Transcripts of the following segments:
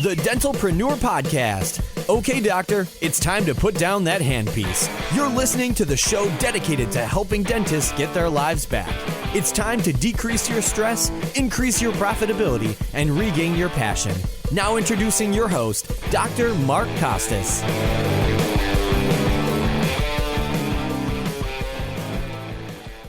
The Dentalpreneur Podcast. Okay, doctor, it's time to put down that handpiece. You're listening to the show dedicated to helping dentists get their lives back. It's time to decrease your stress, increase your profitability, and regain your passion. Now introducing your host, Dr. Mark Costas.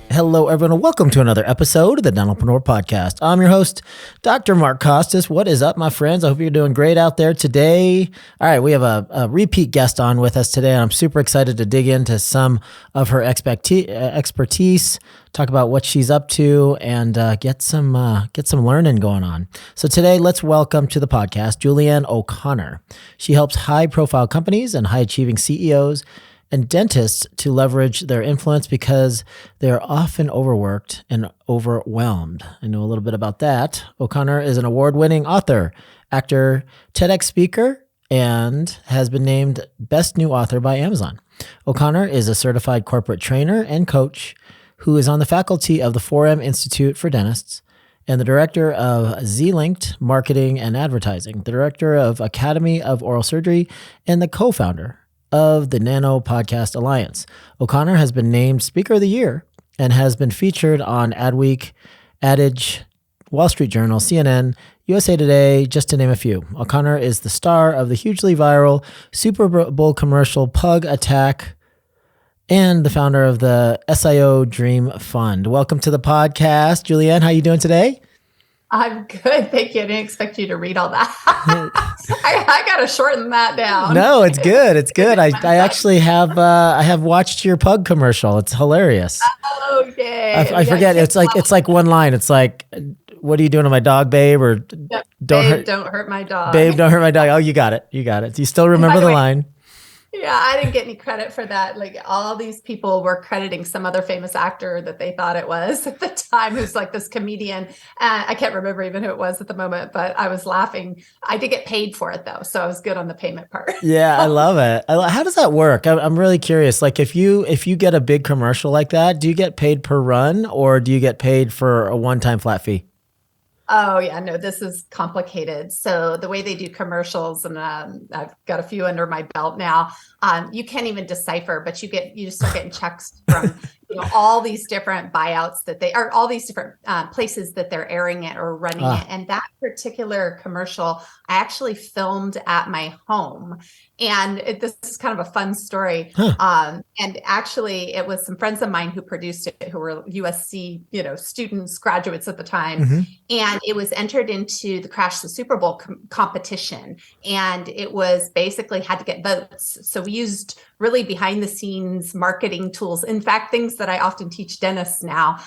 Hello, everyone, and welcome to another episode of the Dentalpreneur Podcast. I'm your host, Dr. Mark Costas. What is up, my friends? I hope you're doing great out there today. All right, we have a repeat guest on with us today, and I'm super excited to dig into some of her expertise, talk about what she's up to, and get some learning going on. So today, let's welcome to the podcast Julieanne O'Connor. She helps high-profile companies and high-achieving CEOs and dentists to leverage their influence because they're often overworked and overwhelmed. I know a little bit about that. O'Connor is an award-winning author, actor, TEDx speaker, and has been named Best New Author by Amazon. O'Connor is a certified corporate trainer and coach who is on the faculty of the 4M Institute for Dentists and the director of Z-Linked Marketing and Advertising, the director of Academy of Oral Surgery, and the co-founder of the Nano Podcast Alliance. O'Connor has been named Speaker of the Year and has been featured on Adweek, Adage, Wall Street Journal, CNN, USA Today, just to name a few. O'Connor is the star of the hugely viral Super Bowl commercial Pug Attack and the founder of the SIO Dream Fund. Welcome to the podcast. Julieanne, how are you doing today? I'm good. Thank you. I didn't expect you to read all that. I got to shorten that down. No, it's good. It's good. I actually have watched your pug commercial. It's hilarious. Oh, yay. I forget. It's like one line. It's like, what are you doing to my dog, babe? Or don't hurt my dog. Babe, don't hurt my dog. Oh, you got it. Do you still remember the line? Yeah, I didn't get any credit for that. Like all these people were crediting some other famous actor that they thought it was at the time, who's like this comedian. I can't remember even who it was at the moment, but I was laughing. I did get paid for it though, so I was good on the payment part. Yeah, I love it. How does that work? I'm really curious. Like if you get a big commercial like that, do you get paid per run or do you get paid for a one-time flat fee? Oh yeah, no, this is complicated. So the way they do commercials, and I've got a few under my belt now, you can't even decipher, but you just start getting checks from all these different buyouts all these different places that they're airing it or running it. And that particular commercial, I actually filmed at my home. And this is kind of a fun story. And actually, it was some friends of mine who produced it, who were USC, students, graduates at the time. Mm-hmm. And it was entered into the Crash the Super Bowl competition. And it was basically had to get votes. So we used really behind the scenes marketing tools. In fact, things that I often teach dentists now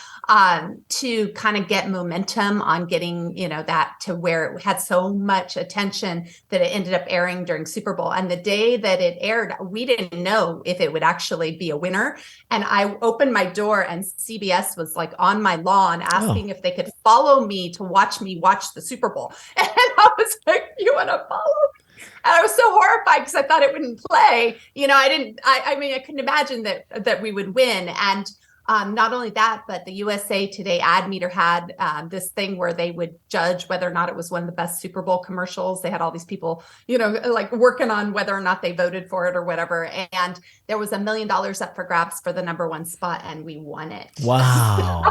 to kind of get momentum on getting, that to where it had so much attention that it ended up airing during Super Bowl. And the day that it aired, we didn't know if it would actually be a winner. And I opened my door and CBS was like on my lawn asking if they could follow me to watch me watch the Super Bowl. And I was like, you want to follow me? And I was so horrified because I thought it wouldn't play. I couldn't imagine that we would win. And not only that, but the USA Today ad meter had this thing where they would judge whether or not it was one of the best Super Bowl commercials. They had all these people, like working on whether or not they voted for it or whatever. And there was $1 million up for grabs for the number one spot, and we won it. Wow.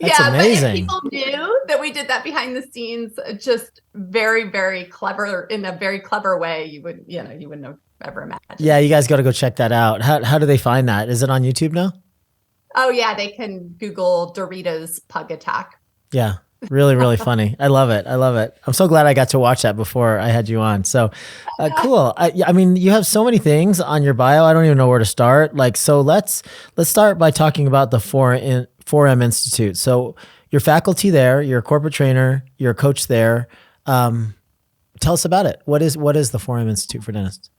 That's amazing. But if people knew that we did that behind the scenes, just very, very clever, in a very clever way, you wouldn't have ever imagined. Yeah, you guys got to go check that out. How do they find that? Is it on YouTube now? Oh yeah, they can Google Doritos Pug Attack. Yeah, really, really funny. I love it. I'm so glad I got to watch that before I had you on. So cool. I mean, you have so many things on your bio. I don't even know where to start. So let's start by talking about the 4M Institute. So you're faculty there, you're a corporate trainer, you're a coach there. Tell us about it. What is the 4M Institute for Dentists?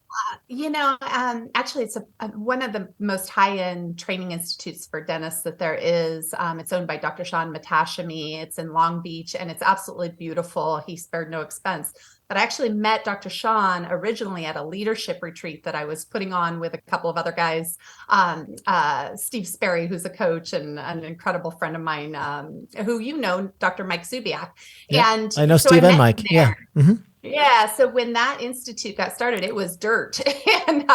Actually, it's one of the most high-end training institutes for dentists that there is. It's owned by Dr. Sean Matashami. It's in Long Beach, and it's absolutely beautiful. He spared no expense. But I actually met Dr. Sean originally at a leadership retreat that I was putting on with a couple of other guys, Steve Sperry, who's a coach and an incredible friend of mine, who Dr. Mike Zubiak. Yeah, And I know so Steve and Mike. Yeah. Mm-hmm. Yeah. So when that institute got started, it was dirt, and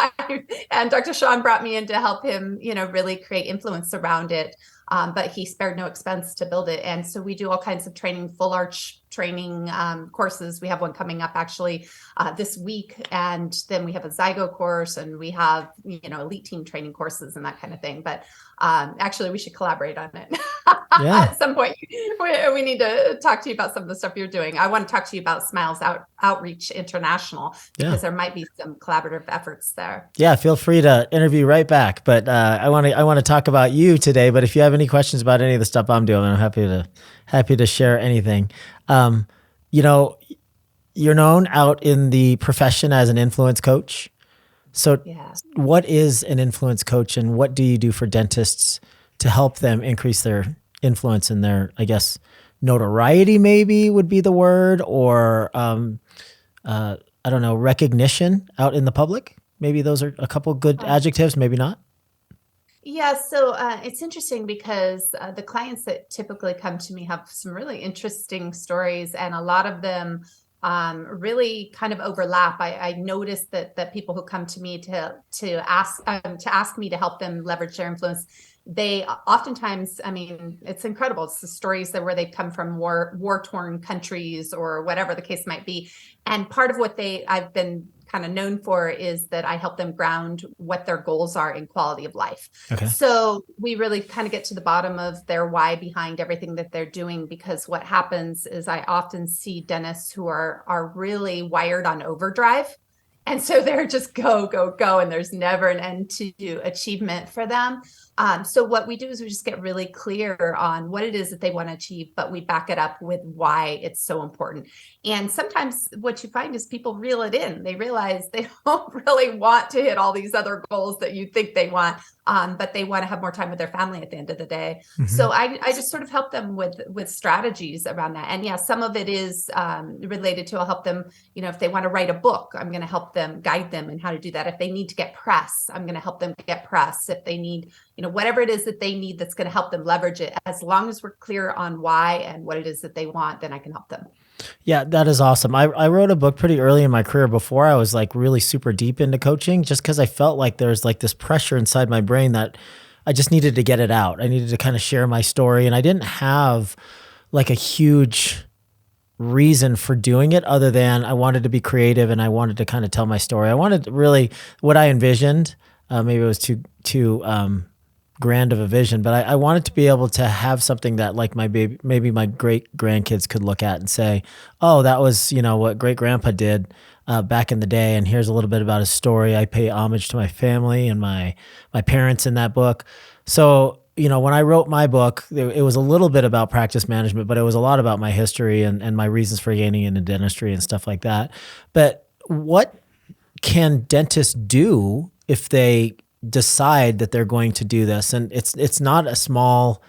Dr. Sean brought me in to help him, really create influence around it. But he spared no expense to build it. And so we do all kinds of training, full arch training courses. We have one coming up actually this week. And then we have a Zygo course, and we have, elite team training courses and that kind of thing. But actually, we should collaborate on it. Yeah. At some point, we need to talk to you about some of the stuff you're doing. I want to talk to you about Smiles Outreach International, because there might be some collaborative efforts there. Yeah, feel free to interview right back. But I want to talk about you today. But if you have any questions about any of the stuff I'm doing, I'm happy to share anything. You're known out in the profession as an influence coach. So what is an influence coach, and what do you do for dentists to help them increase their influence and their, I guess, notoriety maybe would be the word, or I don't know, recognition out in the public? Maybe those are a couple good adjectives, maybe not. Yeah, so it's interesting because the clients that typically come to me have some really interesting stories, and a lot of them really kind of overlap. I noticed that people who come to me to ask me to help them leverage their influence, they oftentimes, it's incredible. It's the stories where they've come from war-torn countries or whatever the case might be. And part of what I've been kind of known for is that I help them ground what their goals are in quality of life. Okay. So we really kind of get to the bottom of their why behind everything that they're doing, because what happens is I often see dentists who are really wired on overdrive. And so they're just go, go, go, and there's never an end to achievement for them. So what we do is we just get really clear on what it is that they want to achieve, but we back it up with why it's so important. And sometimes what you find is people reel it in. They realize they don't really want to hit all these other goals that you think they want, but they want to have more time with their family at the end of the day. Mm-hmm. So I just sort of help them with strategies around that. And yeah, some of it is related to, I'll help them, if they want to write a book, I'm going to help them, guide them in how to do that. If they need to get press, I'm going to help them get press. If they need, whatever it is that they need that's going to help them leverage it, as long as we're clear on why and what it is that they want, then I can help them. Yeah, that is awesome. I wrote a book pretty early in my career before I was like really super deep into coaching, just because I felt like there's like this pressure inside my brain that I just needed to get it out. I needed to kind of share my story, and I didn't have like a huge reason for doing it other than I wanted to be creative and I wanted to kind of tell my story. I wanted really what I envisioned. Maybe it was too grand of a vision, but I wanted to be able to have something that like maybe my great grandkids could look at and say, oh, that was, what great grandpa did back in the day. And here's a little bit about his story. I pay homage to my family and my parents in that book. So, when I wrote my book, it was a little bit about practice management, but it was a lot about my history and my reasons for getting into dentistry and stuff like that. But what can dentists do if they decide that they're going to do this? And it's not a small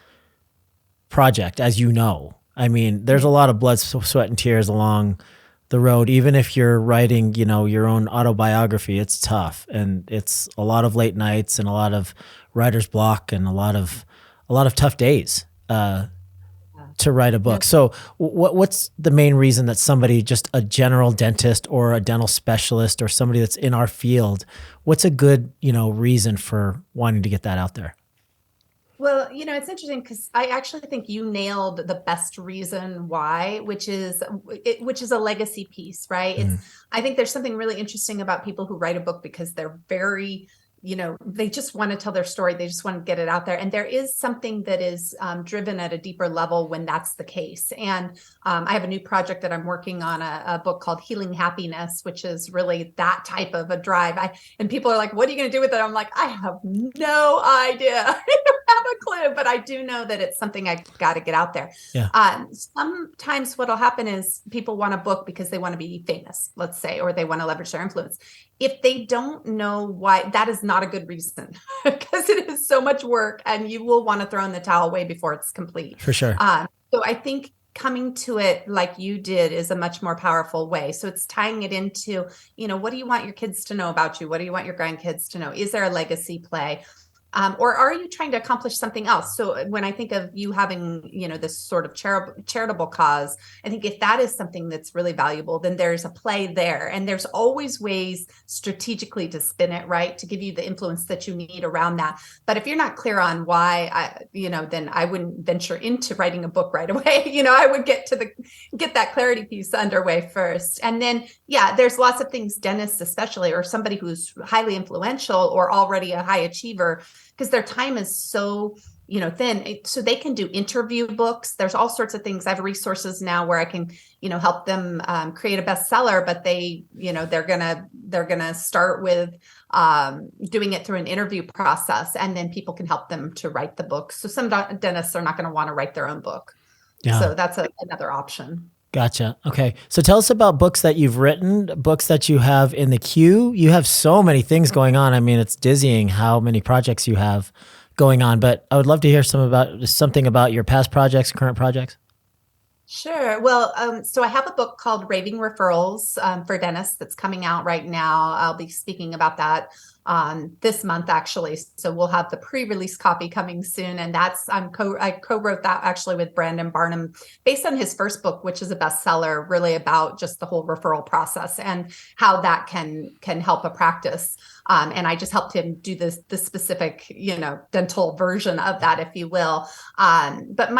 project, as you know. There's a lot of blood, sweat, and tears along the road. Even if you're writing, your own autobiography, it's tough, and it's a lot of late nights and a lot of writer's block and a lot of tough days to write a book. So what's the main reason that somebody, just a general dentist or a dental specialist or somebody that's in our field, what's a good, reason for wanting to get that out there? Well, it's interesting because I actually think you nailed the best reason why, which is a legacy piece, right? Mm. I think there's something really interesting about people who write a book because they're very, they just want to tell their story. They just want to get it out there. And there is something that is driven at a deeper level when that's the case. And I have a new project that I'm working on, a book called Healing Happiness, which is really that type of a drive. And people are like, what are you going to do with it? I'm like, I have no idea. I don't have a clue, but I do know that it's something I got to get out there. Yeah. Sometimes what'll happen is people want a book because they want to be famous, let's say, or they want to leverage their influence. If they don't know why, that is not a good reason because it is so much work and you will want to throw in the towel way before it's complete. For sure. So I think coming to it like you did is a much more powerful way. So it's tying it into, what do you want your kids to know about you? What do you want your grandkids to know? Is there a legacy play? Or are you trying to accomplish something else? So when I think of you having, this sort of charitable cause, I think if that is something that's really valuable, then there's a play there. And there's always ways strategically to spin it, right? To give you the influence that you need around that. But if you're not clear on why, then I wouldn't venture into writing a book right away. I would get that clarity piece underway first. And then, there's lots of things, dentists especially, or somebody who's highly influential or already a high achiever, because their time is so thin. So they can do interview books. There's all sorts of things. I have resources now where I can, help them create a bestseller, but they're gonna start with doing it through an interview process, and then people can help them to write the book. So some dentists are not going to want to write their own book. Yeah. So that's another option. Gotcha. Okay. So tell us about books that you've written, books that you have in the queue. You have so many things going on. I mean, it's dizzying how many projects you have going on, but I would love to hear something about your past projects, current projects. Sure. Well, so I have a book called Raving Referrals for Dentists that's coming out right now. I'll be speaking about that this month, actually. So we'll have the pre-release copy coming soon. And that's I co-wrote that actually with Brandon Barnum based on his first book, which is a bestseller, really about just the whole referral process and how that can help a practice. And I just helped him do the specific, dental version of that, if you will. But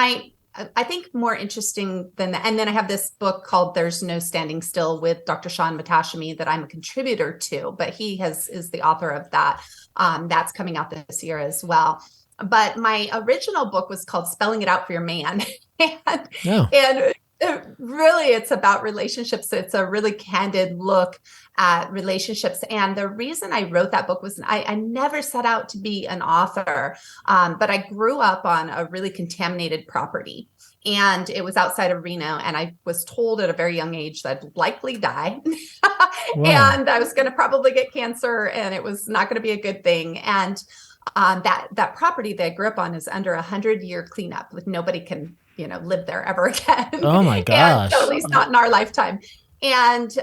I think more interesting than that. And then I have this book called There's No Standing Still with Dr. Sean Matashimi that I'm a contributor to, but he is the author of that. That's coming out this year as well. But my original book was called Spelling It Out for Your Man. and really, it's about relationships. It's a really candid look at relationships. And the reason I wrote that book was I never set out to be an author, but I grew up on a really contaminated property. And it was outside of Reno. And I was told at a very young age that I'd likely die. Wow. And I was going to probably get cancer, and it was not going to be a good thing. And that property that I grew up on is under 100-year cleanup. Like nobody can live there ever again. Oh my gosh. So at least not in our lifetime. And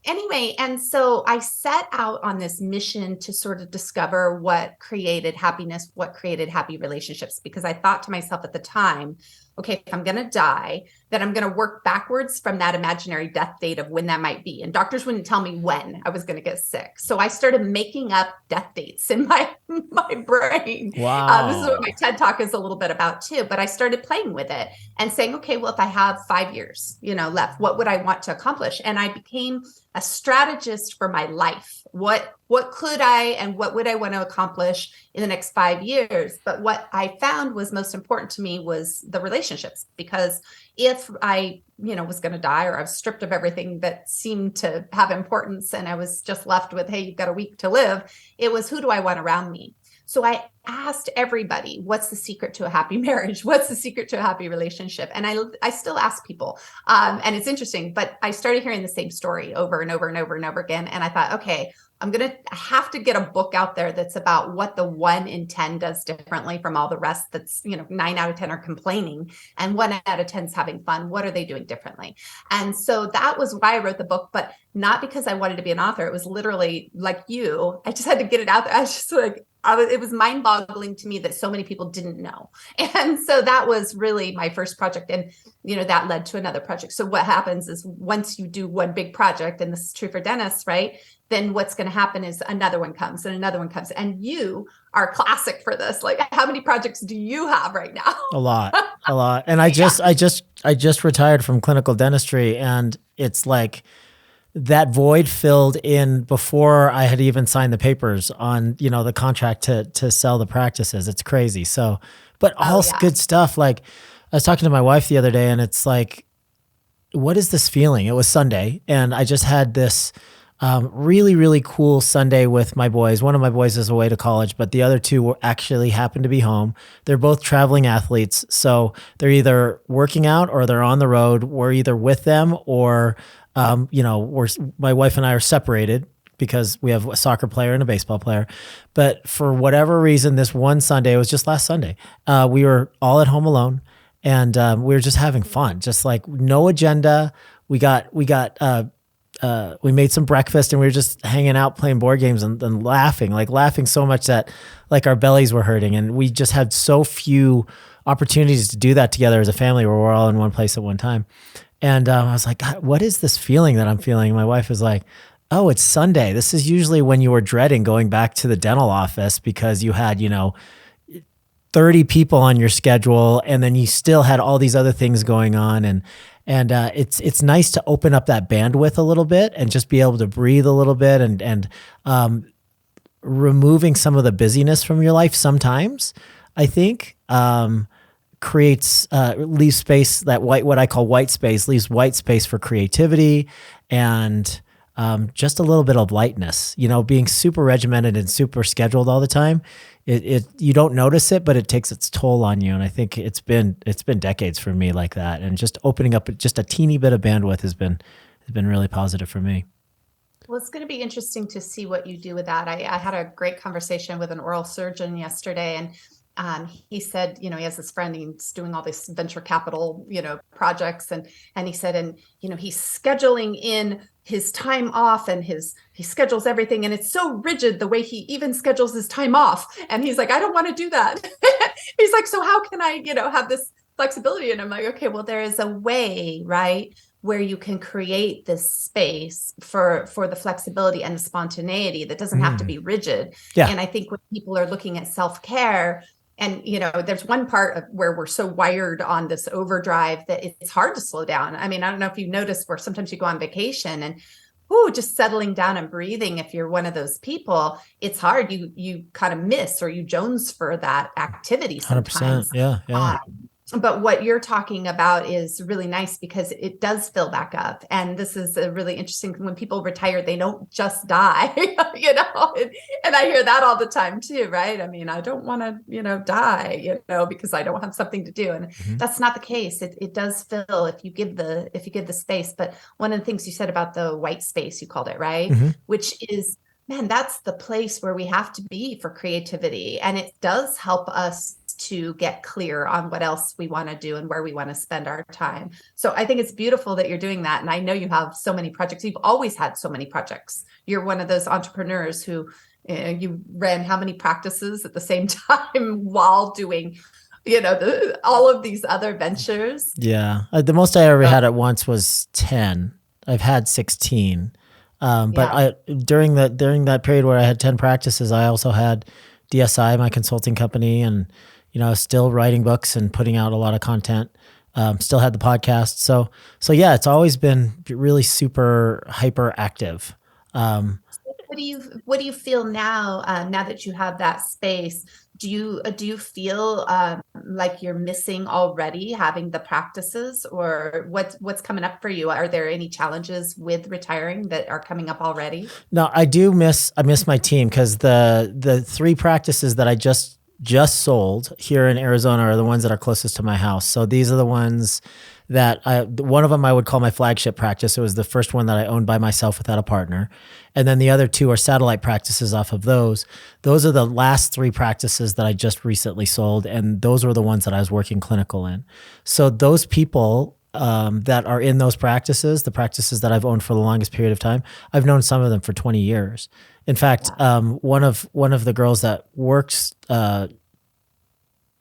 anyway, and so I set out on this mission to sort of discover what created happiness, what created happy relationships, because I thought to myself at the time, okay, if I'm going to die, then I'm going to work backwards from that imaginary death date of when that might be. And doctors wouldn't tell me when I was going to get sick. So I started making up death dates in my brain. Wow. This is what my TED Talk is a little bit about too. But I started playing with it and saying, okay, well, if I have 5 years, left, what would I want to accomplish? And I became a strategist for my life. What could I and what would I want to accomplish in the next 5 years? But what I found was most important to me was the relationships, because if I, was going to die, or I was stripped of everything that seemed to have importance, and I was just left with, hey, you've got a week to live, it was, who do I want around me? So I asked everybody, what's the secret to a happy marriage? What's the secret to a happy relationship? And I still ask people. And it's interesting, but I started hearing the same story over and over and over and over again. And I thought, okay, I have to get a book out there that's about what the 1 in 10 does differently from all the rest. That's, 9 out of 10 are complaining and 1 out of 10 is having fun. What are they doing differently? And so that was why I wrote the book, but not because I wanted to be an author. It was literally like you. I just had to get it out there. I was just like, it was mind-boggling to me that so many people didn't know. And so that was really my first project. And, that led to another project. So what happens is once you do one big project, and this is true for dentists, right? Then what's going to happen is another one comes and another one comes. And you are classic for this. Like, how many projects do you have right now? A lot. And I just retired from clinical dentistry, and it's like that void filled in before I had even signed the papers on, the contract to sell the practices. It's crazy. So, but all good stuff. Like, I was talking to my wife the other day, and it's like, what is this feeling? It was Sunday, and I just had this really, really cool Sunday with my boys. One of my boys is away to college, but the other two actually happened to be home. They're both traveling athletes. So they're either working out or they're on the road. We're either with them or, my wife and I are separated because we have a soccer player and a baseball player. But for whatever reason, this one Sunday, it was just last Sunday, we were all at home alone, and we were just having fun, just like no agenda. We got we made some breakfast and we were just hanging out playing board games and laughing so much that like our bellies were hurting. And we just had so few opportunities to do that together as a family where we're all in one place at one time. And I was like, God, what is this feeling that I'm feeling? My wife was like, oh, it's Sunday. This is usually when you were dreading going back to the dental office because you had, 30 people on your schedule and then you still had all these other things going on. And it's nice to open up that bandwidth a little bit and just be able to breathe a little bit and removing some of the busyness from your life sometimes, I think, leaves space, what I call white space, leaves white space for creativity and just a little bit of lightness. Being super regimented and super scheduled all the time, you don't notice it, but it takes its toll on you. And I think it's been decades for me like that. And just opening up just a teeny bit of bandwidth has been really positive for me. Well, it's going to be interesting to see what you do with that. I had a great conversation with an oral surgeon yesterday, and he said, he has this friend, he's doing all this venture capital, projects. And he said, he's scheduling in his time off and he schedules everything. And it's so rigid the way he even schedules his time off. And he's like, I don't want to do that. He's like, so how can I, have this flexibility? And I'm like, okay, well, there is a way, right, where you can create this space for the flexibility and the spontaneity that doesn't have to be rigid. Yeah. And I think when people are looking at self-care, and, there's one part of where we're so wired on this overdrive that it's hard to slow down. I mean, I don't know if you've noticed where sometimes you go on vacation and just settling down and breathing. If you're one of those people, it's hard. You kind of miss or you jones for that activity sometimes. 100%. Yeah. But what you're talking about is really nice because it does fill back up. And this is a really interesting, when people retire, they don't just die, and I hear that all the time too, right? I mean, I don't want to, die, because I don't have something to do. And that's not the case. It does fill if you give the space. But one of the things you said about the white space, you called it, right? Which is, man, that's the place where we have to be for creativity. And it does help us to get clear on what else we want to do and where we want to spend our time. So I think it's beautiful that you're doing that. And I know you have so many projects. You've always had so many projects. You're one of those entrepreneurs who you ran how many practices at the same time while doing, all of these other ventures. Yeah. The most I ever had at once was 10. I've had 16. But during that period where I had 10 practices, I also had DSI, my consulting company, and still writing books and putting out a lot of content. Still had the podcast. So yeah, it's always been really super hyper active. What do you feel now? Now that you have that space, do you feel like you're missing already having the practices, or what's coming up for you? Are there any challenges with retiring that are coming up already? No, I miss my team because the 3 practices that I just sold here in Arizona are the ones that are closest to my house. So these are the ones that one of them I would call my flagship practice. It was the first one that I owned by myself without a partner. And then the other 2 are satellite practices off of those. Those are the last 3 practices that I just recently sold. And those were the ones that I was working clinical in. So those people that are in those practices, the practices that I've owned for the longest period of time, I've known some of them for 20 years. In fact, one of the girls that works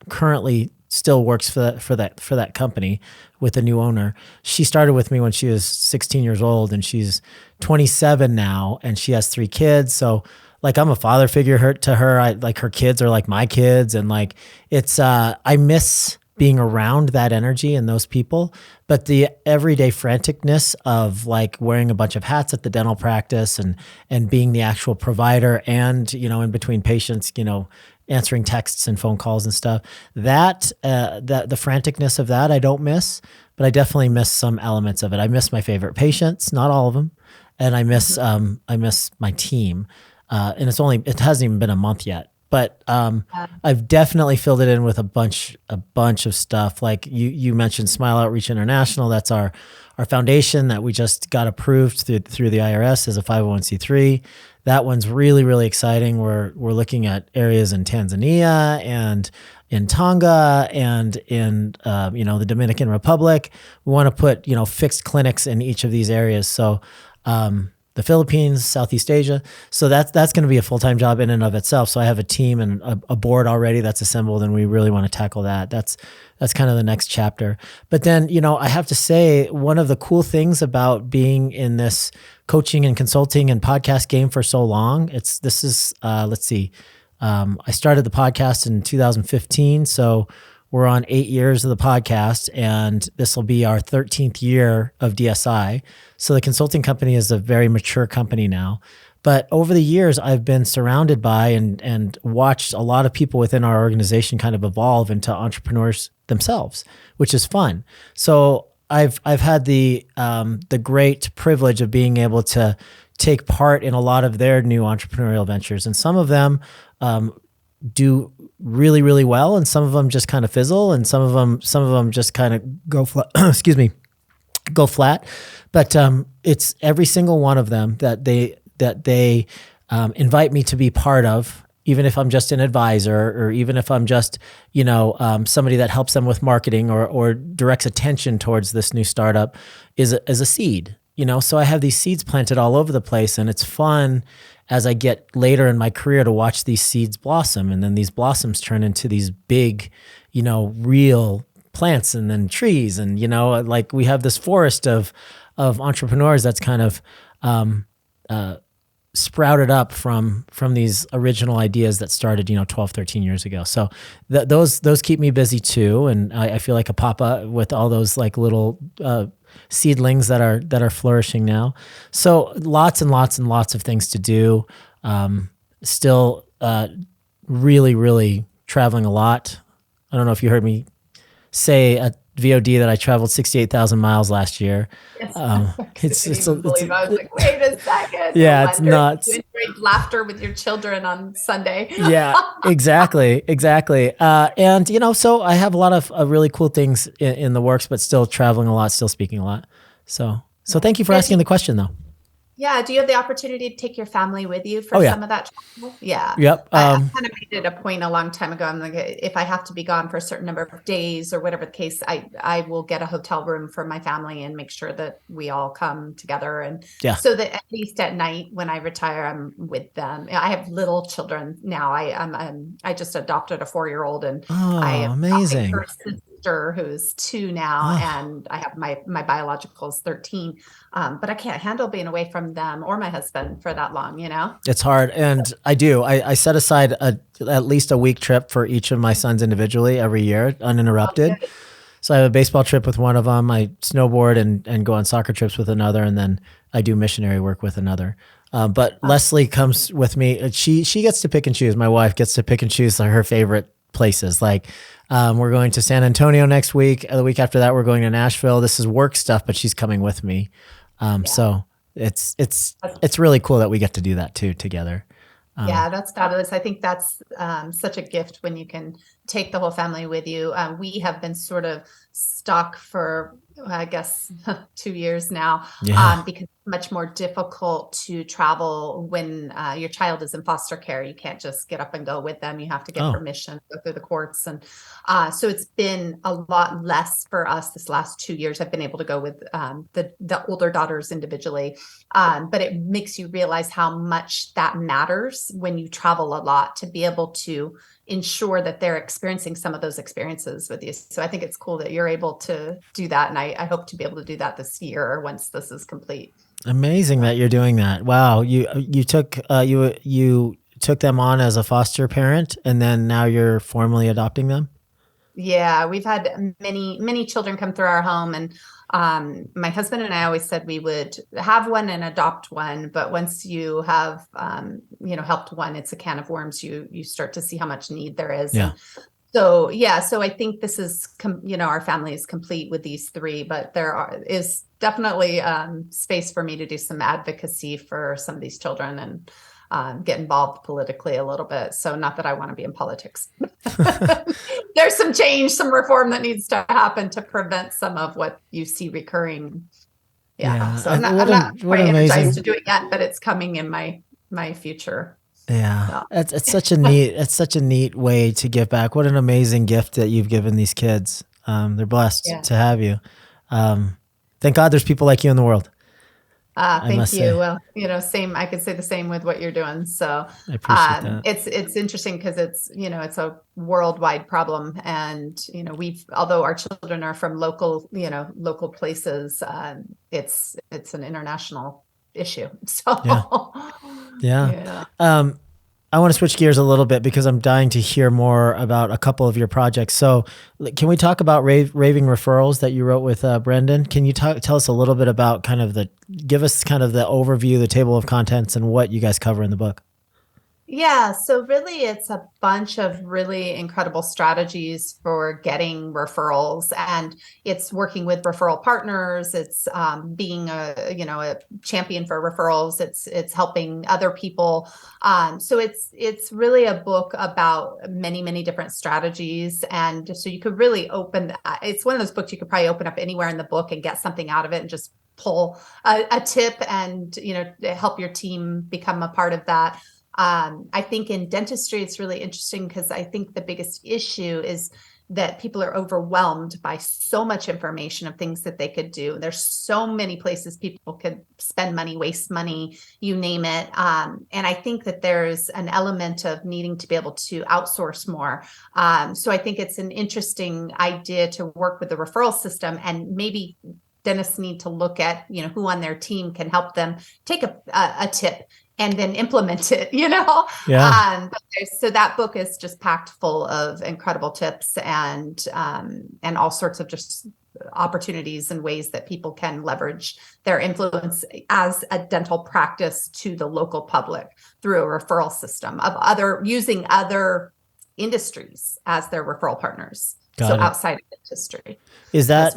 currently still works for that company with the new owner. She started with me when she was 16 years old, and she's 27 now, and she has 3 kids. So like I'm a father figure to her. Like her kids are like my kids, and like it's I miss being around that energy and those people. But the everyday franticness of like wearing a bunch of hats at the dental practice and being the actual provider and, in between patients, answering texts and phone calls and stuff, that the franticness of that I don't miss, but I definitely miss some elements of it. I miss my favorite patients, not all of them. And I miss my team. And it hasn't even been a month yet. But I've definitely filled it in with a bunch of stuff. Like you mentioned Smile Outreach International. That's our foundation that we just got approved through the IRS as a 501c3. That one's really, really exciting. We're looking at areas in Tanzania and in Tonga and in the Dominican Republic. We want to put fixed clinics in each of these areas. So the Philippines, Southeast Asia. So that's going to be a full-time job in and of itself. So I have a team and a board already that's assembled, and we really want to tackle that. That's kind of the next chapter. But then, I have to say, one of the cool things about being in this coaching and consulting and podcast game for so long, I started the podcast in 2015. So we're on 8 years of the podcast, and this will be our 13th year of DSI. So the consulting company is a very mature company now. But over the years, I've been surrounded by and watched a lot of people within our organization kind of evolve into entrepreneurs themselves, which is fun. So I've had the great privilege of being able to take part in a lot of their new entrepreneurial ventures, and some of them do really, really well, and some of them just kind of fizzle, and some of them just kind of go flat. Go flat. But it's every single one of them that they invite me to be part of, even if I'm just an advisor, or even if I'm just somebody that helps them with marketing or directs attention towards this new startup, is a seed. So I have these seeds planted all over the place, and it's fun as I get later in my career to watch these seeds blossom, and then these blossoms turn into these big, real plants, and then trees, and like we have this forest of entrepreneurs that's kind of sprouted up from these original ideas that started 12, 13 years ago. So those keep me busy too, and I feel like a papa with all those like little seedlings that are flourishing now. So lots and lots and lots of things to do. Still really, really traveling a lot. I don't know if you heard me say at VOD that I traveled 68,000 miles last year. Yes. I was like, wait a second. Yeah, it's nuts. You enjoyed laughter with your children on Sunday. Yeah, exactly. And so I have a lot of really cool things in the works, but still traveling a lot, still speaking a lot. So thank you for asking the question, though. Yeah. Do you have the opportunity to take your family with you for some of that travel? Yeah. Yep. I kind of made it a point a long time ago. I'm like, if I have to be gone for a certain number of days or whatever the case, I will get a hotel room for my family and make sure that we all come together. And so that at least at night when I retire, I'm with them. I have little children now. I just adopted a 4-year-old, and I have amazing. her sister who's 2 now, and I have my biological is 13. But I can't handle being away from them or my husband for that long, It's hard. And I set aside at least a week trip for each of my sons individually every year, uninterrupted. Okay. So I have a baseball trip with one of them. I snowboard and go on soccer trips with another. And then I do missionary work with another. But Leslie comes with me. She gets to pick and choose. My wife gets to pick and choose her favorite places. Like we're going to San Antonio next week. The week after that, we're going to Nashville. This is work stuff, but she's coming with me. So it's really cool that we get to do that too together. Yeah, that's fabulous. I think that's such a gift when you can take the whole family with you. We have been sort of stuck for, I guess, 2 years now, because it's much more difficult to travel when your child is in foster care. You can't just get up and go with them. You have to get permission, go through the courts. And so it's been a lot less for us this last 2 years. I've been able to go with the older daughters individually, but it makes you realize how much that matters when you travel a lot, to be able to ensure that they're experiencing some of those experiences with you. So I think it's cool that you're able to do that. And I hope to be able to do that this year once this is complete. Amazing that you're doing that. Wow. You took them on as a foster parent, and then now you're formally adopting them? Yeah, we've had many children come through our home, and my husband and I always said we would have one and adopt one. But once you have, helped one, it's a can of worms. You start to see how much need there is. Yeah. So I think this is, our family is complete with these 3, but there is definitely space for me to do some advocacy for some of these children and get involved politically a little bit. So not that I want to be in politics. There's some change, some reform that needs to happen to prevent some of what you see recurring. Yeah. So I'm not quite energized to do it yet, but it's coming in my future. Yeah. It's such a neat way to give back. What an amazing gift that you've given these kids. They're blessed to have you. Thank God there's people like you in the world. Thank say. you. Well, same, I could say the same with what you're doing. So I appreciate that. it's interesting because it's a worldwide problem. And, although our children are from local places, it's an international issue. So Yeah. yeah. I want to switch gears a little bit because I'm dying to hear more about a couple of your projects. So can we talk about Raving Referrals that you wrote with Brendan? Can you tell us a little bit about give us kind of the overview, the table of contents, and what you guys cover in the book? Yeah, so really it's a bunch of really incredible strategies for getting referrals, and it's working with referral partners. It's being a champion for referrals. It's helping other people. So it's really a book about many, many different strategies. And so you could really it's one of those books you could probably open up anywhere in the book and get something out of it and just pull a tip and, help your team become a part of that. I think in dentistry, it's really interesting because I think the biggest issue is that people are overwhelmed by so much information of things that they could do. There's so many places people could spend money, waste money, you name it. And I think that there's an element of needing to be able to outsource more. So I think it's an interesting idea to work with the referral system, and maybe dentists need to look at, who on their team can help them take a tip and then implement it, Yeah. So that book is just packed full of incredible tips and all sorts of just opportunities and ways that people can leverage their influence as a dental practice to the local public through a referral system of using other industries as their referral partners. Got it. Outside of dentistry. Is that,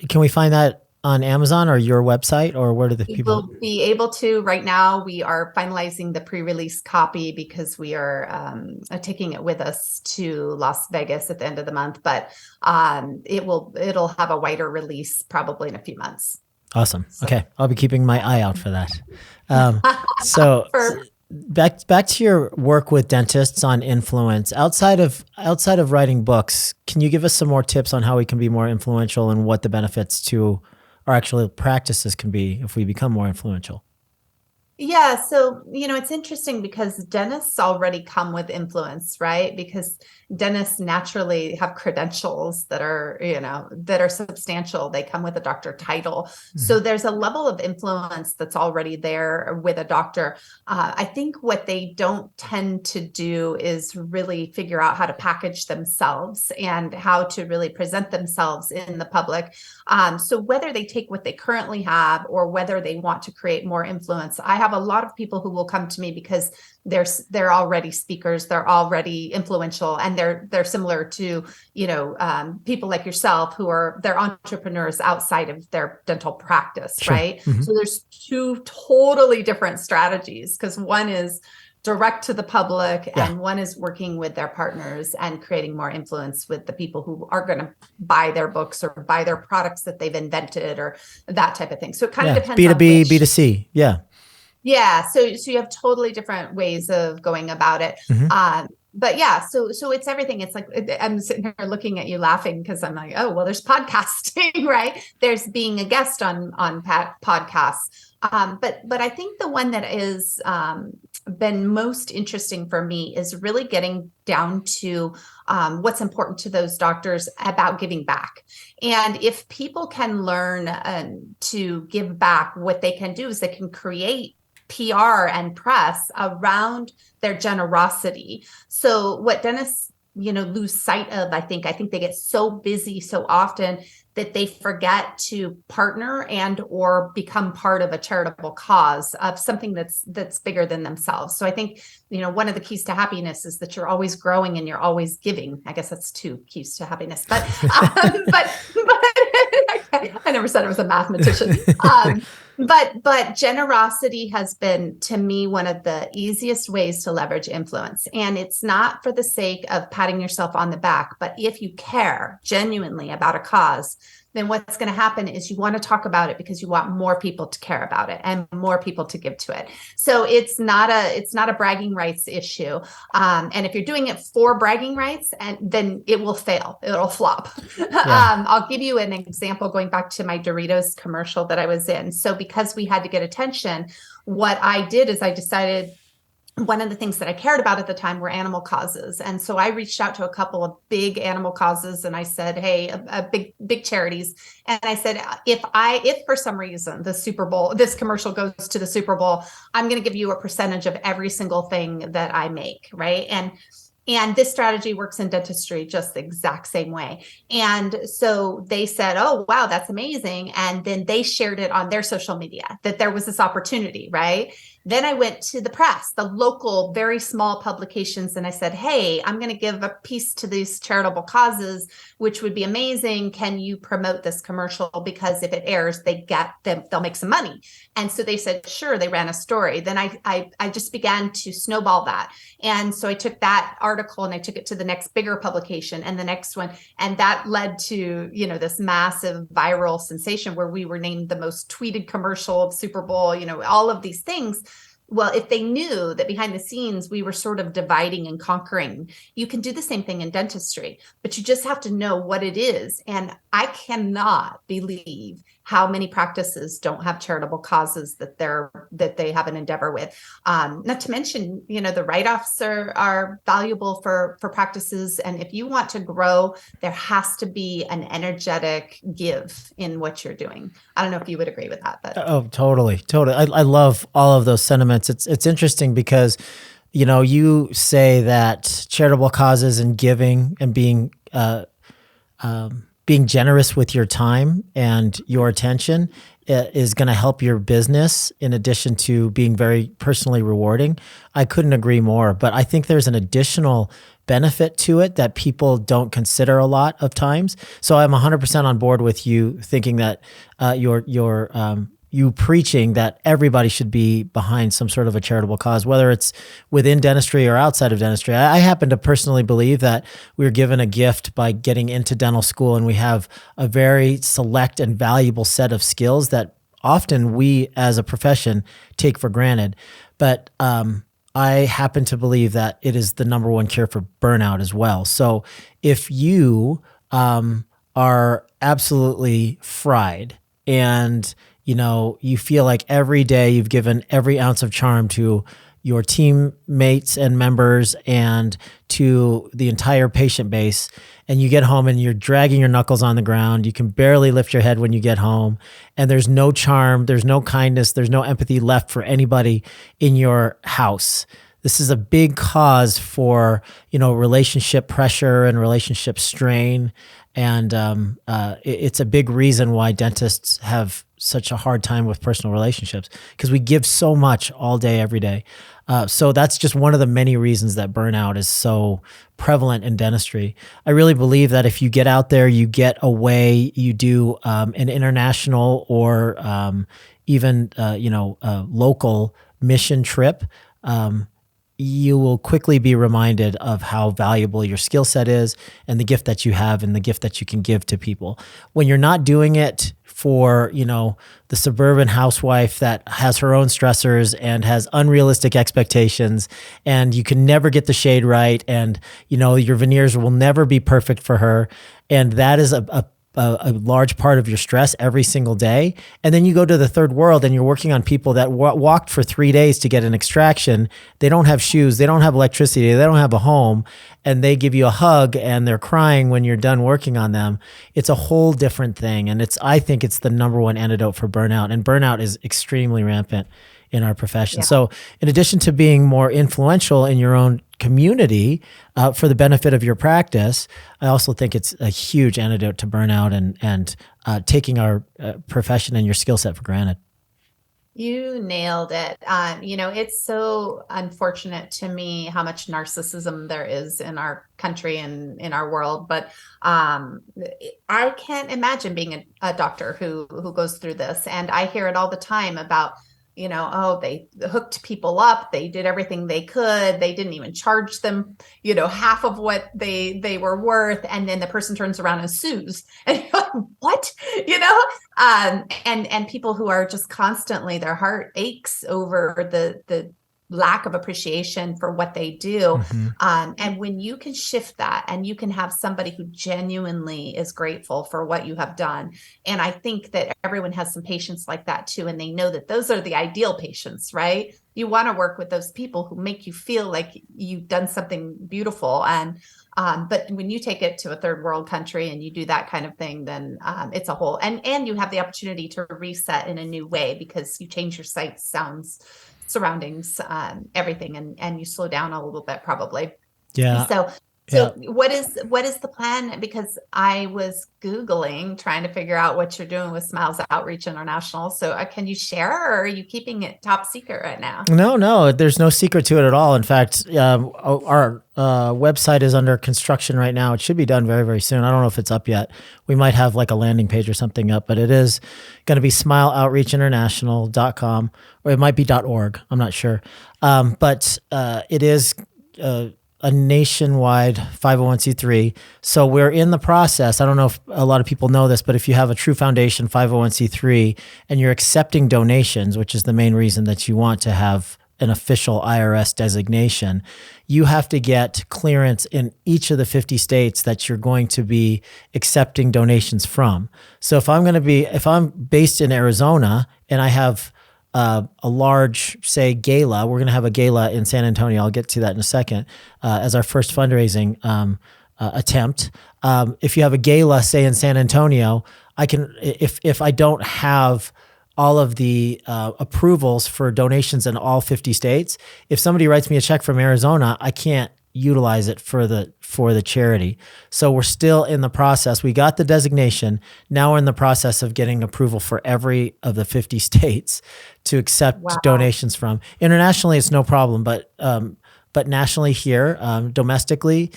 can we find that on Amazon or your website, or where do the people? We'll be able to. Right now, we are finalizing the pre-release copy because we are taking it with us to Las Vegas at the end of the month. But it'll have a wider release probably in a few months. Awesome. So. Okay, I'll be keeping my eye out for that. So back to your work with dentists on influence. Outside of writing books, can you give us some more tips on how we can be more influential and what the benefits to our actual practices can be if we become more influential? Yeah. So, it's interesting because dentists already come with influence, right? Because dentists naturally have credentials that are substantial. They come with a doctor title. Mm-hmm. So there's a level of influence that's already there with a doctor. I think what they don't tend to do is really figure out how to package themselves and how to really present themselves in the public. So whether they take what they currently have or whether they want to create more influence, I have a lot of people who will come to me because they're already speakers, they're already influential, and they're similar to people like yourself they're entrepreneurs outside of their dental practice, sure. Right? Mm-hmm. So there's two totally different strategies, because one is direct to the public, and one is working with their partners and creating more influence with the people who are going to buy their books or buy their products that they've invented or that type of thing. So it kind of depends B2B, on B2C. Yeah. Yeah. So you have totally different ways of going about it. Mm-hmm. But yeah, so it's everything. It's like, I'm sitting here looking at you laughing because I'm like, oh, well, there's podcasting, right? There's being a guest on podcasts. But I think the one that is been most interesting for me is really getting down to what's important to those doctors about giving back. And if people can learn to give back, what they can do is they can create PR and press around their generosity. So what dentists, lose sight of, I think they get so busy so often that they forget to partner and or become part of a charitable cause of something that's bigger than themselves. So I think, one of the keys to happiness is that you're always growing and you're always giving. I guess that's two keys to happiness, but I never said I was a mathematician. But generosity has been, to me, one of the easiest ways to leverage influence. And it's not for the sake of patting yourself on the back, but if you care genuinely about a cause, then what's going to happen is you want to talk about it because you want more people to care about it and more people to give to it. So it's not a bragging rights issue. And if you're doing it for bragging rights, and then it will fail, it'll flop. Yeah. I'll give you an example going back to my Doritos commercial that I was in. So because we had to get attention, what I did is I decided one of the things that I cared about at the time were animal causes. And so I reached out to a couple of big animal causes and I said, hey, big charities. And I said, if for some reason the Super Bowl, this commercial goes to the Super Bowl, I'm going to give you a percentage of every single thing that I make. Right. And this strategy works in dentistry just the exact same way. And so they said, oh, wow, that's amazing. And then they shared it on their social media that there was this opportunity, right? Then I went to the press, the local, very small publications, and I said, hey, I'm going to give a piece to these charitable causes, which would be amazing. Can you promote this commercial? Because if it airs, they'll make some money. And so they said, sure, they ran a story. Then I just began to snowball that. And so I took that article and I took it to the next bigger publication and the next one. And that led to, this massive viral sensation where we were named the most tweeted commercial of Super Bowl, all of these things. Well, if they knew that behind the scenes, we were sort of dividing and conquering, you can do the same thing in dentistry, but you just have to know what it is. And I cannot believe how many practices don't have charitable causes that they have an endeavor with. Not to mention, the write-offs are valuable for practices. And if you want to grow, there has to be an energetic give in what you're doing. I don't know if you would agree with that, but Oh, totally. I love all of those sentiments. It's interesting because, you say that charitable causes and giving and being generous with your time and your attention is going to help your business in addition to being very personally rewarding. I couldn't agree more, but I think there's an additional benefit to it that people don't consider a lot of times. So I'm 100% on board with you thinking that you preaching that everybody should be behind some sort of a charitable cause, whether it's within dentistry or outside of dentistry. I happen to personally believe that we were given a gift by getting into dental school, and we have a very select and valuable set of skills that often we as a profession take for granted. But I happen to believe that it is the number one cure for burnout as well. So if you are absolutely fried and you feel like every day you've given every ounce of charm to your teammates and members and to the entire patient base, and you get home and you're dragging your knuckles on the ground, you can barely lift your head when you get home, and there's no charm, there's no kindness, there's no empathy left for anybody in your house. This is a big cause for, relationship pressure and relationship strain. And it's a big reason why dentists have such a hard time with personal relationships, because we give so much all day, every day. So that's just one of the many reasons that burnout is so prevalent in dentistry. I really believe that if you get out there, you get away, you do an international or even local mission trip, you will quickly be reminded of how valuable your skill set is and the gift that you have and the gift that you can give to people. When you're not doing it for, the suburban housewife that has her own stressors and has unrealistic expectations, and you can never get the shade right, and, your veneers will never be perfect for her. And that is a large part of your stress every single day. And then you go to the third world and you're working on people that walked for 3 days to get an extraction. They don't have shoes. They don't have electricity. They don't have a home. And they give you a hug and they're crying when you're done working on them. It's a whole different thing. And I think it's the number one antidote for burnout. And burnout is extremely rampant in our profession. Yeah. So in addition to being more influential in your own community for the benefit of your practice, I also think it's a huge antidote to burnout and taking our profession and your skill set for granted. You nailed it. It's so unfortunate to me how much narcissism there is in our country and in our world. But I can't imagine being a doctor who goes through this. And I hear it all the time about oh, they hooked people up. They did everything they could. They didn't even charge them, half of what they were worth. And then the person turns around and sues. And you're like, what? And people who are just constantly, their heart aches over the lack of appreciation for what they do. And when you can shift that and you can have somebody who genuinely is grateful for what you have done. And I think that everyone has some patients like that too. And they know that those are the ideal patients, right? You want to work with those people who make you feel like you've done something beautiful. And but when you take it to a third world country and you do that kind of thing, then it's a whole, and you have the opportunity to reset in a new way because you change your sights, sounds, surroundings, everything, and you slow down a little bit probably. Yeah. So what is the plan? Because I was Googling, trying to figure out what you're doing with Smiles Outreach International. So can you share, or are you keeping it top secret right now? No, there's no secret to it at all. In fact, our website is under construction right now. It should be done very, very soon. I don't know if it's up yet. We might have like a landing page or something up, but it is going to be smileoutreachinternational.com, or it might be .org. I'm not sure. But it is a nationwide 501c3. So we're in the process. I don't know if a lot of people know this, but if you have a True Foundation 501c3 and you're accepting donations, which is the main reason that you want to have an official IRS designation, you have to get clearance in each of the 50 states that you're going to be accepting donations from. So if I'm based in Arizona and I have a large, say, gala. We're going to have a gala in San Antonio. I'll get to that in a second as our first fundraising attempt. If you have a gala, say, in San Antonio, I can, if I don't have all of the approvals for donations in all 50 states, if somebody writes me a check from Arizona, I can't utilize it for the charity. So we're still in the process. We got the designation. Now we're in the process of getting approval for every of the 50 states to accept donations from. Internationally, it's no problem, but nationally here, domestically,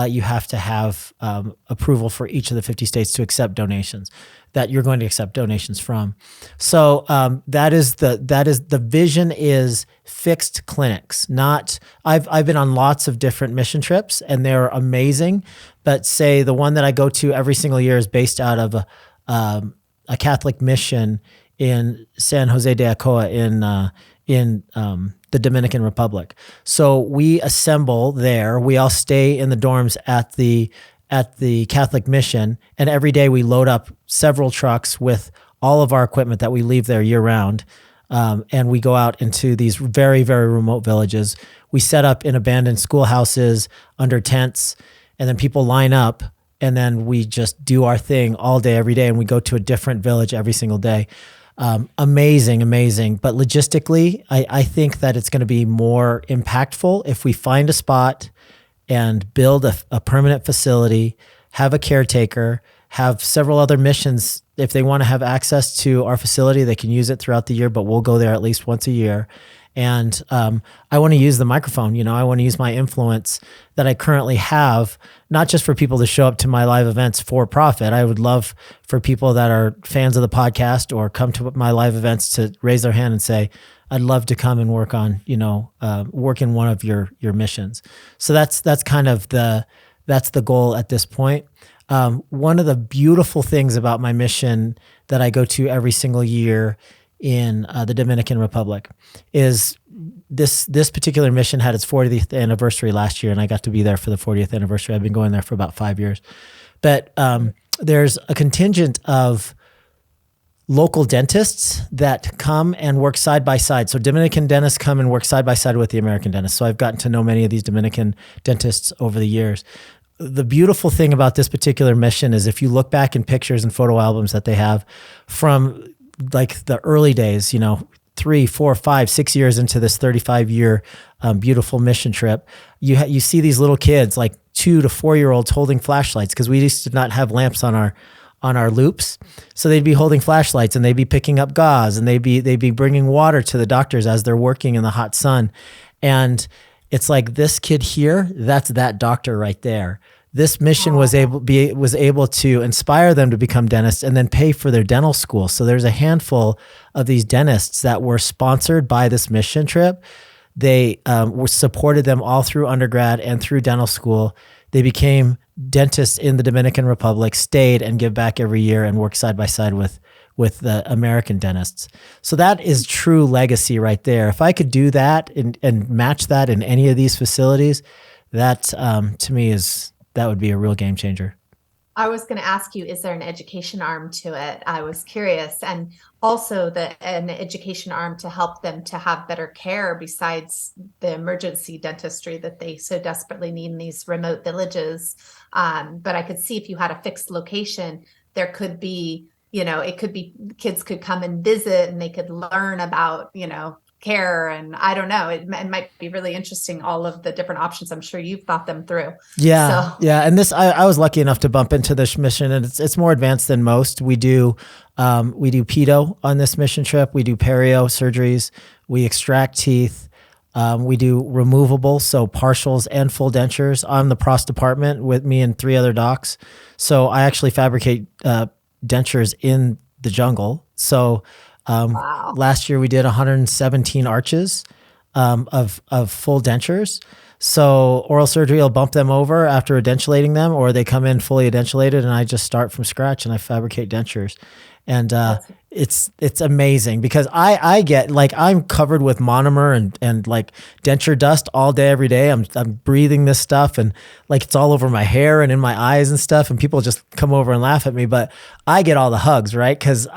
you have to have approval for each of the 50 states to accept donations that you're going to accept donations from. So that is the vision is fixed clinics. Not I've been on lots of different mission trips and they're amazing, but say the one that I go to every single year is based out of a Catholic mission in San Jose de Ocoa in the Dominican Republic. So we assemble there. We all stay in the dorms at the Catholic mission, and every day we load up several trucks with all of our equipment that we leave there year round, and we go out into these very, very remote villages. We set up in abandoned schoolhouses under tents, and then people line up, and then we just do our thing all day, every day, and we go to a different village every single day. Amazing. But logistically, I think that it's going to be more impactful if we find a spot and build a permanent facility, have a caretaker, have several other missions. If they want to have access to our facility, they can use it throughout the year, but we'll go there at least once a year. And I want to use the microphone. I want to use my influence that I currently have, not just for people to show up to my live events for profit. I would love for people that are fans of the podcast or come to my live events to raise their hand and say, I'd love to come and work on, work in one of your missions. So that's kind of that's the goal at this point. One of the beautiful things about my mission that I go to every single year in the Dominican Republic is this particular mission had its 40th anniversary last year, and I got to be there for the 40th anniversary. I've been going there for about 5 years. But there's a contingent of local dentists that come and work side by side. So Dominican dentists come and work side by side with the American dentists. So I've gotten to know many of these Dominican dentists over the years. The beautiful thing about this particular mission is if you look back in pictures and photo albums that they have from like the early days, 3, 4, 5, 6 years into this 35-year beautiful mission trip, you see these little kids, like 2 to 4-year-olds holding flashlights, because we used to not have lamps on our loops. So they'd be holding flashlights and they'd be picking up gauze and they'd be bringing water to the doctors as they're working in the hot sun. And it's like this kid here, that's that doctor right there this mission was able to inspire them to become dentists and then pay for their dental school. So there's a handful of these dentists that were sponsored by this mission trip. They supported them all through undergrad and through dental school. They became dentists in the Dominican Republic, stayed and give back every year and work side by side with the American dentists. So that is true legacy right there. If I could do that and match that in any of these facilities, that to me that would be a real game changer. I was going to ask you, is there an education arm to it? I was curious. And also an education arm to help them to have better care besides the emergency dentistry that they so desperately need in these remote villages. But I could see if you had a fixed location, there could be, it could be kids could come and visit and they could learn about, care. And I don't know, it might be really interesting, all of the different options. I'm sure you've thought them through. Yeah. Yeah. And this, I was lucky enough to bump into this mission, and it's more advanced than most. We do pedo on this mission trip. We do perio surgeries. We extract teeth. We do removable, so partials and full dentures. I'm the pros department with me and 3 other docs. So I actually fabricate dentures in the jungle. So wow. Last year we did 117 arches of full dentures. So oral surgery will bump them over after edentulating them, or they come in fully edentulated, and I just start from scratch and I fabricate dentures. And it's amazing because I get, like, I'm covered with monomer and like denture dust all day, every day. I'm breathing this stuff, and like it's all over my hair and in my eyes and stuff. And people just come over and laugh at me, but I get all the hugs, right? Because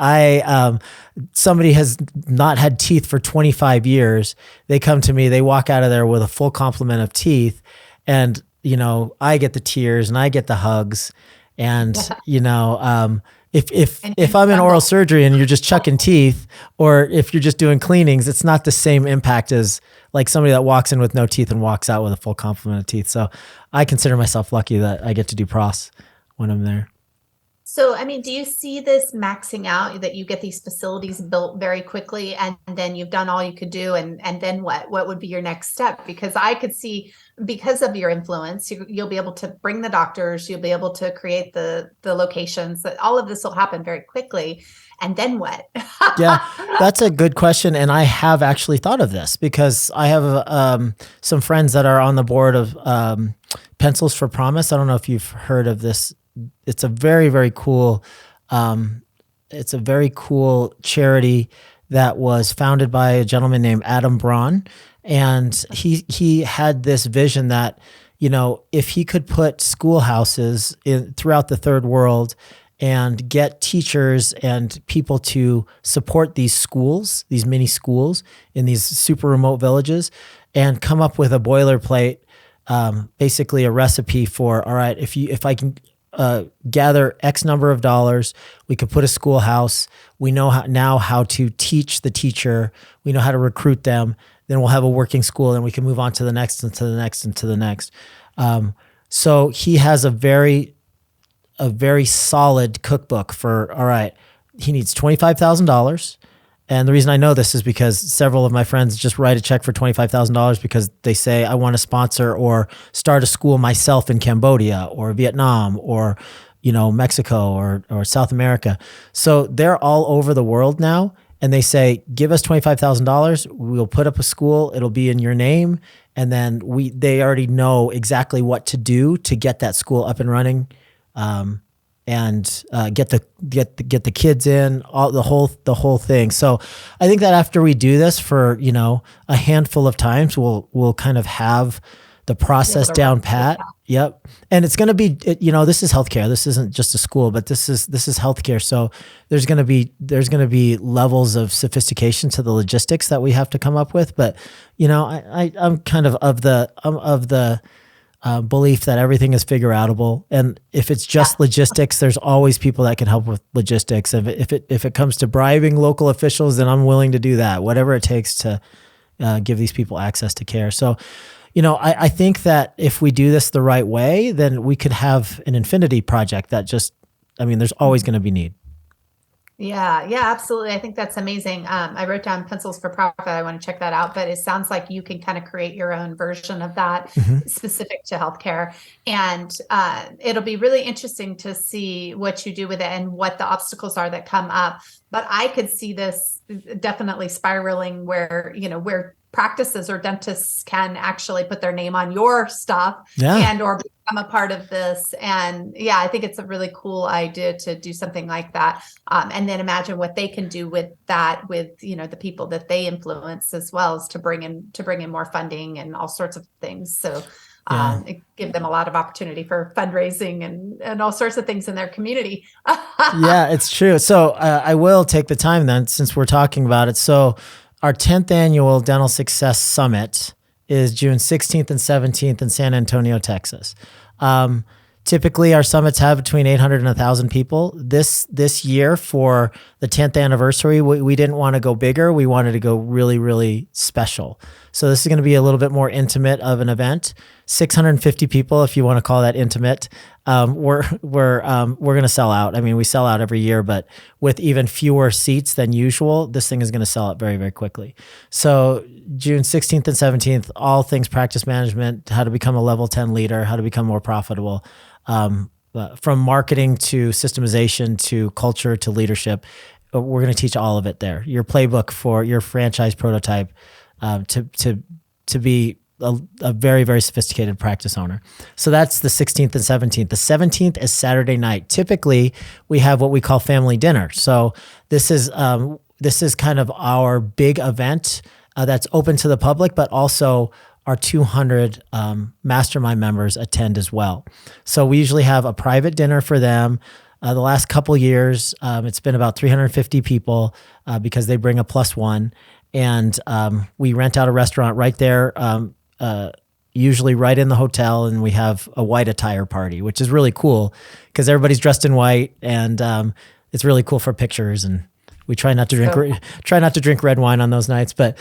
somebody has not had teeth for 25 years. They come to me, they walk out of there with a full complement of teeth, and I get the tears and I get the hugs, and If I'm in oral surgery and you're just chucking teeth, or if you're just doing cleanings, it's not the same impact as like somebody that walks in with no teeth and walks out with a full complement of teeth. So I consider myself lucky that I get to do pros when I'm there. So, do you see this maxing out, that you get these facilities built very quickly and then you've done all you could do, and then what would be your next step? Because I could see, because of your influence, you'll be able to bring the doctors, you'll be able to create the locations, that all of this will happen very quickly. And then what? Yeah, that's a good question. And I have actually thought of this because I have some friends that are on the board of Pencils for Promise. I don't know if you've heard of this. It's a very, very cool, charity that was founded by a gentleman named Adam Braun. And he had this vision that, if he could put schoolhouses throughout the third world and get teachers and people to support these schools, these mini schools in these super remote villages, and come up with a boilerplate, basically a recipe for, all right, if I can gather X number of dollars, we could put a schoolhouse. We know how to teach the teacher. We know how to recruit them. Then we'll have a working school, and we can move on to the next and to the next and to the next. So he has a very solid cookbook for, all right, he needs $25,000. And the reason I know this is because several of my friends just write a check for $25,000 because they say, I want to sponsor or start a school myself in Cambodia or Vietnam or, Mexico or South America. So they're all over the world now. And they say, give us $25,000. We'll put up a school. It'll be in your name. And then they already know exactly what to do to get that school up and running. And get the kids in, the whole thing. So I think that after we do this for a handful of times, we'll kind of have the process down pat. Yep. And it's going to be this is healthcare. This isn't just a school, but this is healthcare. So there's going to be levels of sophistication to the logistics that we have to come up with. But I'm kind of the belief that everything is figure outable. And if it's just logistics, there's always people that can help with logistics. If it comes to bribing local officials, then I'm willing to do that, whatever it takes to give these people access to care. So, I think that if we do this the right way, then we could have an infinity project that there's always going to be need. Yeah, absolutely. I think that's amazing. I wrote down Pencils for Profit. I want to check that out, but it sounds like you can kind of create your own version of that specific to healthcare. And it'll be really interesting to see what you do with it and what the obstacles are that come up. But I could see this definitely spiraling where practices or dentists can actually put their name on your stuff and or become a part of this. And I think it's a really cool idea to do something like that. And then imagine what they can do with that, with, the people that they influence, as well as to bring in more funding and all sorts of things. So it give them a lot of opportunity for fundraising and all sorts of things in their community. Yeah, it's true. So I will take the time then, since we're talking about it. So our 10th annual Dental Success Summit is June 16th and 17th in San Antonio, Texas. Typically, our summits have between 800 and 1,000 people. This year, for the 10th anniversary, we didn't want to go bigger. We wanted to go really, really special. So this is going to be a little bit more intimate of an event. 650 people, if you want to call that intimate. We're going to sell out. I mean, we sell out every year, but with even fewer seats than usual, this thing is going to sell out very, very quickly. So June 16th and 17th, all things practice management, how to become a level 10 leader, how to become more profitable, from marketing to systemization to culture to leadership. We're going to teach all of it there. Your playbook for your franchise prototype, to be a very, very sophisticated practice owner. So that's the 16th and 17th. The 17th is Saturday night. Typically, we have what we call family dinner. So this is kind of our big event that's open to the public, but also our 200 mastermind members attend as well. So we usually have a private dinner for them. The last couple years, it's been about 350 people because they bring a +1. And we rent out a restaurant right there, usually right in the hotel, and we have a white attire party, which is really cool because everybody's dressed in white, and it's really cool for pictures. And we try not to drink red wine on those nights, but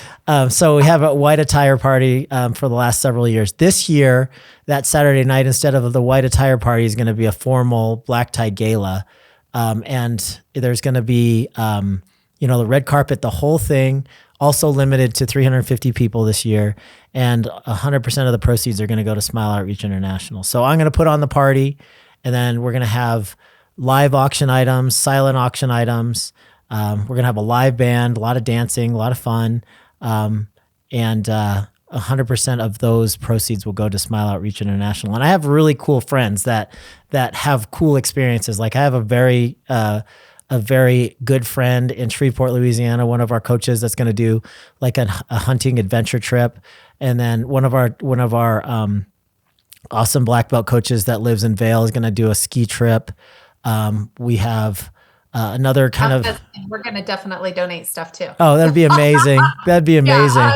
so we have a white attire party for the last several years. This year, that Saturday night, instead of the white attire party, is going to be a formal black tie gala, and there's going to be the red carpet, the whole thing. Also limited to 350 people this year, and 100% of the proceeds are going to go to Smile Outreach International. So I'm going to put on the party, and then we're going to have live auction items, silent auction items. We're going to have a live band, a lot of dancing, a lot of fun, and 100% of those proceeds will go to Smile Outreach International. And I have really cool friends that have cool experiences. Like I have a very good friend in Shreveport, Louisiana, one of our coaches that's going to do like a hunting adventure trip. And then one of our awesome black belt coaches that lives in Vail is going to do a ski trip. We have another kind of... We're going to definitely donate stuff too. Oh, that'd be amazing. That'd be amazing.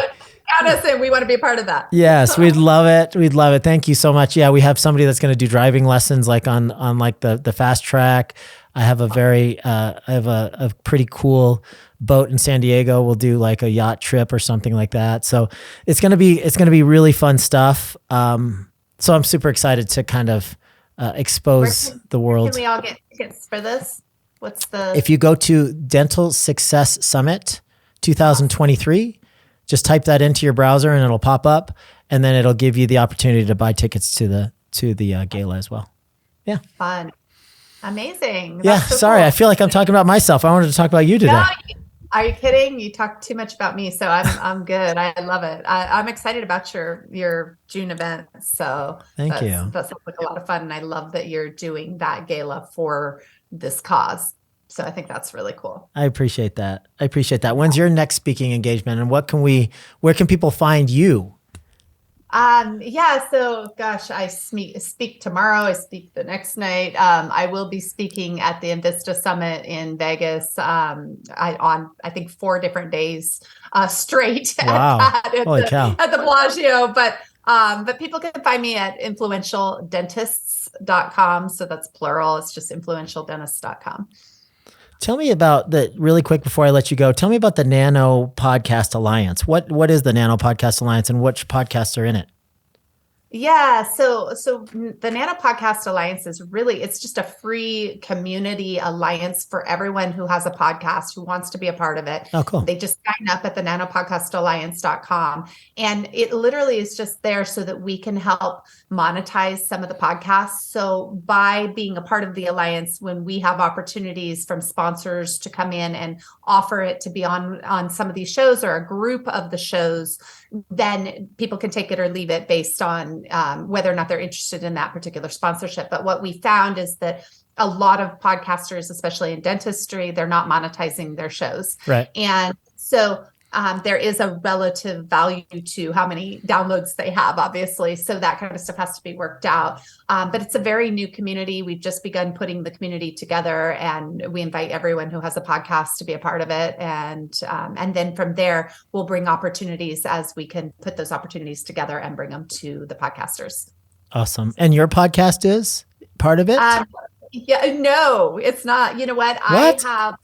Honestly, we want to be a part of that. Yes, we'd love it. We'd love it. Thank you so much. Yeah, we have somebody that's going to do driving lessons like on like the fast track. I have a pretty cool boat in San Diego. We'll do like a yacht trip or something like that. So it's gonna be really fun stuff. So I'm super excited to kind of expose the world. Can we all get tickets for this? If you go to Dental Success Summit 2023, just type that into your browser and it'll pop up, and then it'll give you the opportunity to buy tickets to the gala as well. Yeah. Fun. Amazing. Yeah. So sorry. Cool. I feel like I'm talking about myself. I wanted to talk about you today. No, are you kidding? You talk too much about me. So I'm good. I love it. I'm excited about your June event. So thank you. That sounds like a lot of fun. And I love that you're doing that gala for this cause. So I think that's really cool. I appreciate that. When's your next speaking engagement, and where can people find you? So gosh, I speak tomorrow. I speak the next night. I will be speaking at the Invista Summit in Vegas, on I think 4 different days, straight. Wow. Holy cow. At the Bellagio. But people can find me at influentialdentists.com. So that's plural. It's just influentialdentists.com. Tell me about really quick before I let you go. Tell me about the Nano Podcast Alliance. What is the Nano Podcast Alliance, and which podcasts are in it? Yeah, so the Nano Podcast Alliance is really, it's just a free community alliance for everyone who has a podcast, who wants to be a part of it. Oh, cool. They just sign up at the nanopodcastalliance.com. And it literally is just there so that we can help monetize some of the podcasts. So by being a part of the alliance, when we have opportunities from sponsors to come in and offer it to be on some of these shows or a group of the shows, then people can take it or leave it based on whether or not they're interested in that particular sponsorship. But what we found is that a lot of podcasters, especially in dentistry, they're not monetizing their shows. Right. And so there is a relative value to how many downloads they have, obviously. So that kind of stuff has to be worked out. But it's a very new community. We've just begun putting the community together, and we invite everyone who has a podcast to be a part of it. And then from there, we'll bring opportunities as we can put those opportunities together and bring them to the podcasters. Awesome. And your podcast is part of it? Yeah, no, it's not. You know what? What? I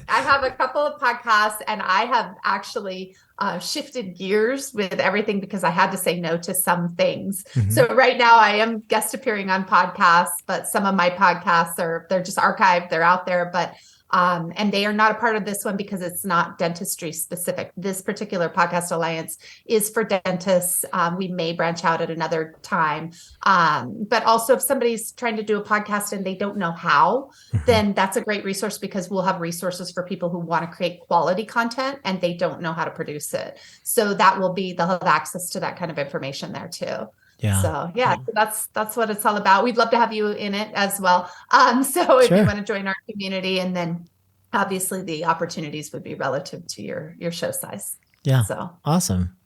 have a couple of podcasts, and I have actually shifted gears with everything because I had to say no to some things. Mm-hmm. So right now I am guest appearing on podcasts, but some of my podcasts they're just archived. They're out there, but and they are not a part of this one because it's not dentistry specific. This particular podcast alliance is for dentists. We may branch out at another time. But also if somebody's trying to do a podcast and they don't know how, then that's a great resource because we'll have resources for people who want to create quality content and they don't know how to produce it. So they'll have access to that kind of information there too. Yeah. So that's what it's all about. We'd love to have you in it as well. So if you want to join our community, and then obviously the opportunities would be relative to your show size. Yeah. So awesome.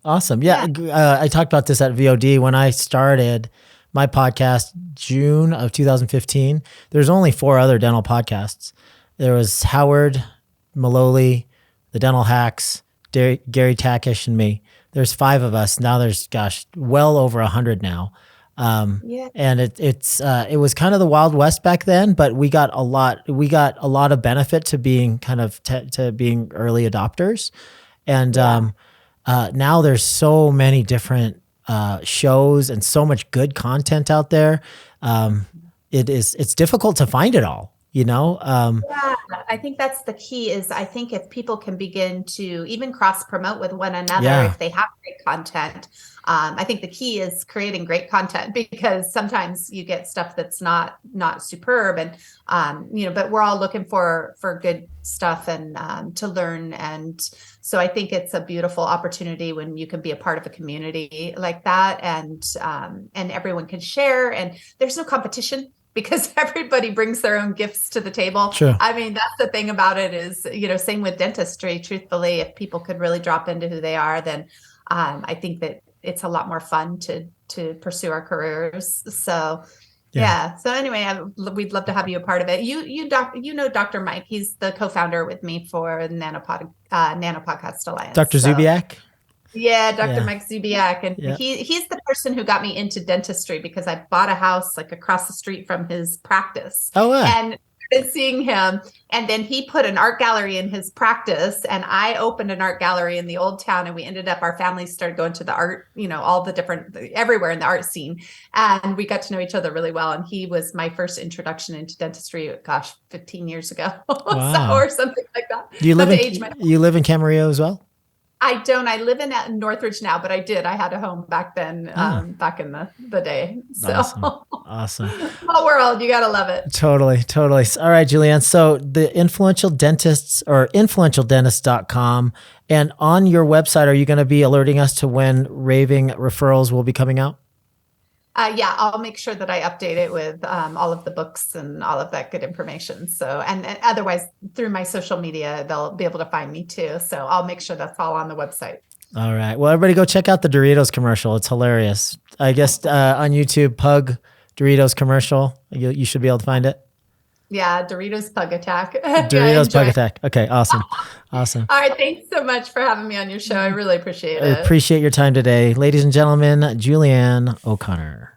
Yeah. I talked about this at VOD when I started my podcast, June of 2015. There's only 4 other dental podcasts. There was Howard, Maloli, the Dental Hacks, Gary Takish, and me. There's 5 of us. Now there's, well over 100 now. And it was kind of the Wild West back then, but we got a lot of benefit to being to being early adopters. And, now there's so many different, shows and so much good content out there. It's difficult to find it all. I think that's the key is I think if people can begin to even cross promote with one another, if they have great content, I think the key is creating great content because sometimes you get stuff that's not superb and, but we're all looking for good stuff and to learn. And so I think it's a beautiful opportunity when you can be a part of a community like that and everyone can share and there's no competition. Because everybody brings their own gifts to the table. Sure. I mean, that's the thing about it is, same with dentistry, truthfully, if people could really drop into who they are, then I think that it's a lot more fun to pursue our careers. So, yeah. So anyway, we'd love to have you a part of it. You know Dr. Mike, he's the co-founder with me for the Nano Podcast Alliance. Dr. Zubiak? Yeah, Dr. Mike Zubiak. And he's the person who got me into dentistry because I bought a house like across the street from his practice. Oh, wow. And started seeing him. And then he put an art gallery in his practice. And I opened an art gallery in the old town. And we our family started going to the art, all the different, everywhere in the art scene. And we got to know each other really well. And he was my first introduction into dentistry, 15 years ago. Wow. Or something like that. You live in Camarillo as well? I don't. I live in Northridge now, but I had a home back then, back in the day. So awesome. Small world. You got to love it. Totally. All right, Julieanne. So the Influential Dentists or influentialdentist.com. And on your website, are you going to be alerting us to when Raving Referrals will be coming out? I'll make sure that I update it with all of the books and all of that good information. So, and otherwise through my social media, they'll be able to find me too. So I'll make sure that's all on the website. All right. Well, everybody go check out the Doritos commercial. It's hilarious. I guess on YouTube, Pug Doritos commercial. You should be able to find it. Yeah, Doritos Pug Attack. Doritos Pug Attack. Okay, awesome. All right, thanks so much for having me on your show. I really appreciate it. I appreciate your time today. Ladies and gentlemen, Julieanne O'Connor.